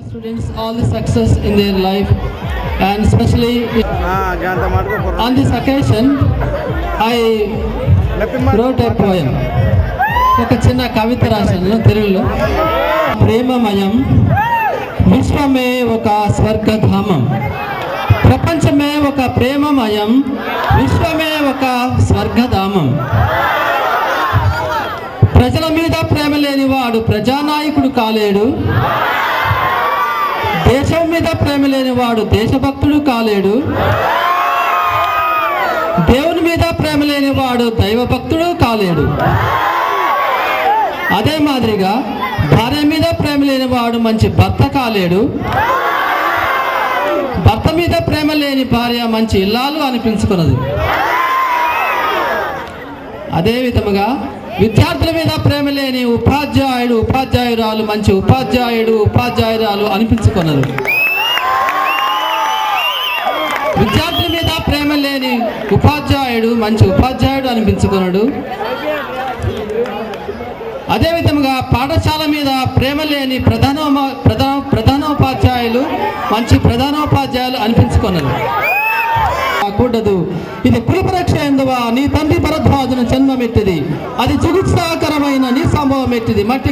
Students all the success in their life, and especially on this occasion I wrote a poem. ఒక చిన్న కవిత రాశాను తెలుగులో. ప్రేమమయం విశ్వమే ఒక స్వర్గధామం, ప్రపంచమే ఒక ప్రేమమయం, విశ్వమే ఒక స్వర్గధామం. ప్రజల మీద ప్రేమ లేనివాడు ప్రజానాయకుడు కాలేడు, దేశం మీద ప్రేమ లేనివాడు దేశభక్తుడు కాలేడు, దేవుని మీద ప్రేమ లేనివాడు దైవభక్తుడు కాలేడు. అదే మాదిరిగా భార్య మీద ప్రేమ లేనివాడు మంచి భర్త కాలేడు, భర్త మీద ప్రేమ లేని భార్య మంచి ఇల్లాలు అనిపించుకున్నది. అదే విధముగా విద్యార్థుల మీద ప్రేమ లేని ఉపాధ్యాయుడు ఉపాధ్యాయురాలు మంచి ఉపాధ్యాయుడు ఉపాధ్యాయురాలు అనిపించుకున్నారు. విద్యార్థుల మీద ప్రేమ లేని ఉపాధ్యాయుడు మంచి ఉపాధ్యాయుడు అనిపించుకున్నాడు. అదే విధముగా పాఠశాల మీద ప్రేమ లేని ప్రధానోపాధ్యాయులు మంచి ప్రధానోపాధ్యాయులు అనిపించుకున్నారు. కూడదు ఇది కులపరీక్ష ఎందువా నీ తండ్రి భరద్వాజును జన్మమెట్టిది, అది జుగుత్సాకరమైన నీ సంభవం ఎట్టిది. మట్టి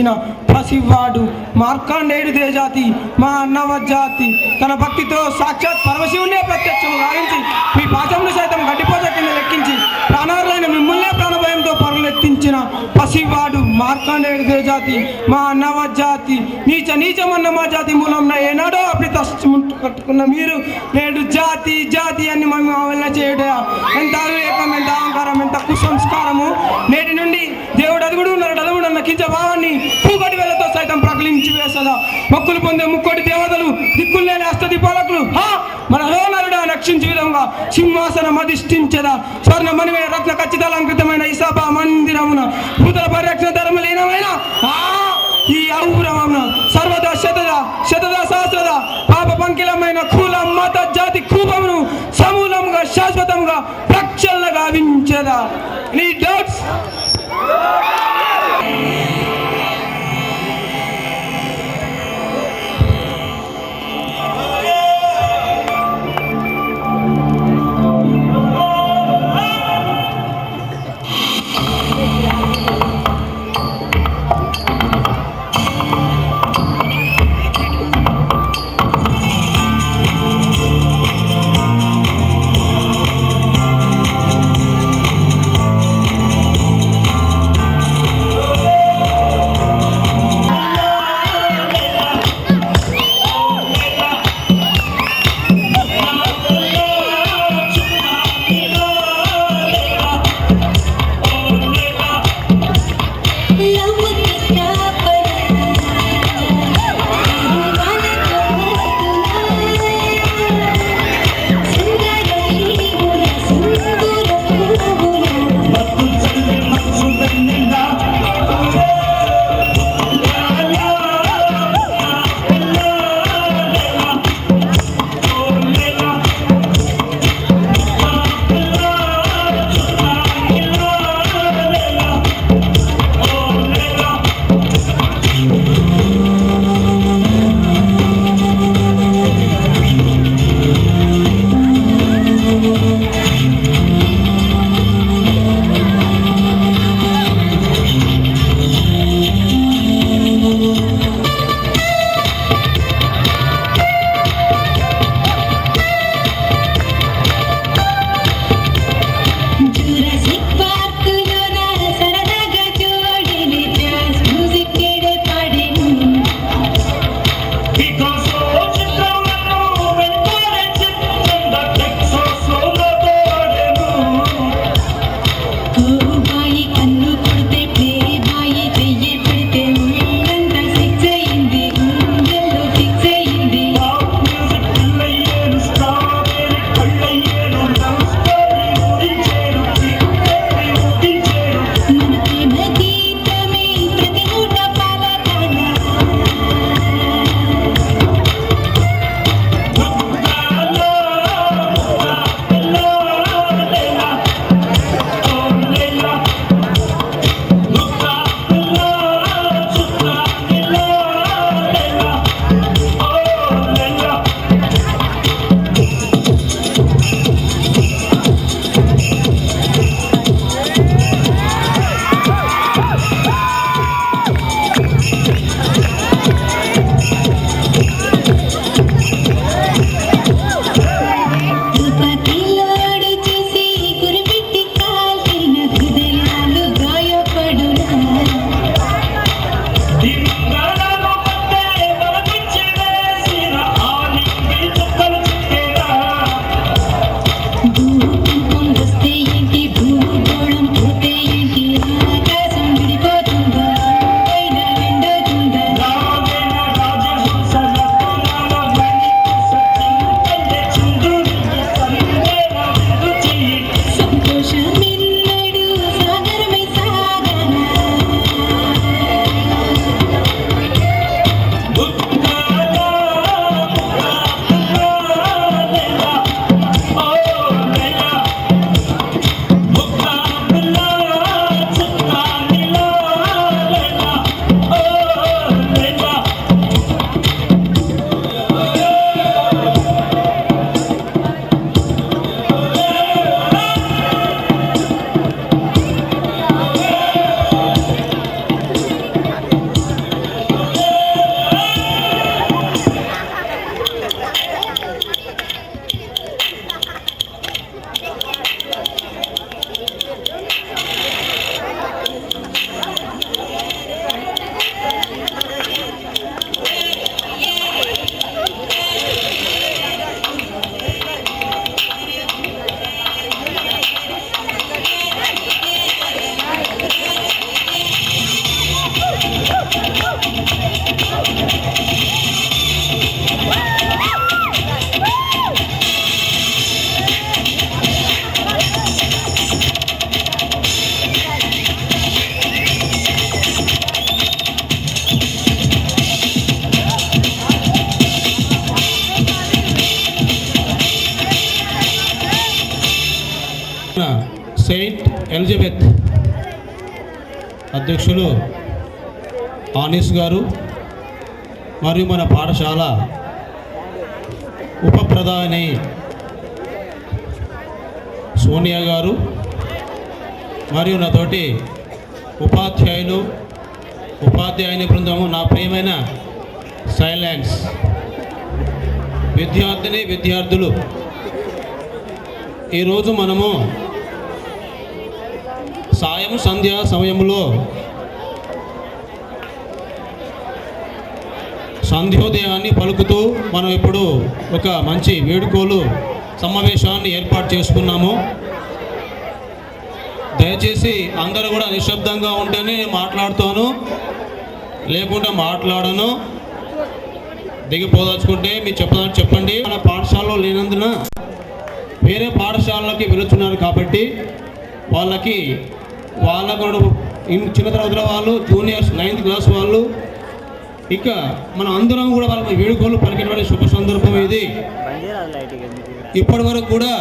ప్రకటించిన పసివాడు మార్కండేయుడు దేజాతి మా అన్నవ జాతి తన భక్తితో సాక్షాత్ పరమశివునే ప్రత్యక్షం గావించి మీ పాచమును సైతం గడ్డిపోత కింద లెక్కించి ప్రాణారులైన మిమ్మల్నే ప్రాణభయంతో పరులెత్తించిన పసివాడు మార్కండేయుడు దేజాతి మా అన్నవ జాతి నీచమన్న మా జాతి మూలం ఏనాడో అప్పుడు కట్టుకున్న మీరు నేడు జాతి జాతి అని మేము ఆవరణ చేయడా ఎంత అవివేకం, ఎంత అహంకారం, ఎంత కుసంస్కారము. నేటి నుండి దేవుడు అదుగుడు నరుడు అన్న కించ భావాన్ని పూకటి వేలతో సైతం ప్రకలించి వేసదా. మొక్కులు పొందే ముక్కోటి దేవతలు దిక్కులు లేని అష్టదీపాలకులు మన నరుడు రక్షించే విధంగా సింహాసనం అధిష్ఠించదా. స్వర్ణ మణిమే రత్న ఖచ్చితాలంకృతమైన ఈ సభా మందిరమున భూతల పరిరక్షణ ధర్మలీనమైన ఈ ఔరవమున సర్వదా శతదా సహస్రద పాప పంకిలమైన కులం మత జాతి కూపమును సమూలంగా శాశ్వతంగా ప్రక్షాళన గావించదా. నీ డౌట్స్ ఎలిజబెత్ అధ్యక్షులు ఆనీస్ గారు మరియు మన పాఠశాల ఉప ప్రధాని సోనియా గారు మరియు నాతోటి ఉపాధ్యాయుని బృందము, నా ప్రియమైన సైలెన్స్ విద్యార్థులు, ఈరోజు మనము సంధ్యా సమయంలో సంధ్యోదయాన్ని పలుకుతూ మనం ఇప్పుడు ఒక మంచి వేడుకోలు సమావేశాన్ని ఏర్పాటు చేసుకున్నాము. దయచేసి అందరూ కూడా నిశ్శబ్దంగా ఉంటేనే నేను మాట్లాడుతాను, లేకుండా మాట్లాడను. దిగిపోదలుచుకుంటే మీరు చెప్పండి. మన పాఠశాలలో లేనందున వేరే పాఠశాలలకి వెళుతున్నారు కాబట్టి వాళ్ళకు చిన్న తరగతుల వాళ్ళు, జూనియర్స్ 9th క్లాస్ వాళ్ళు, ఇక మన అందరం కూడా వాళ్ళకి వేడుకలు పలికినటువంటి శుభ సందర్భం ఇది. ఇప్పటి వరకు కూడా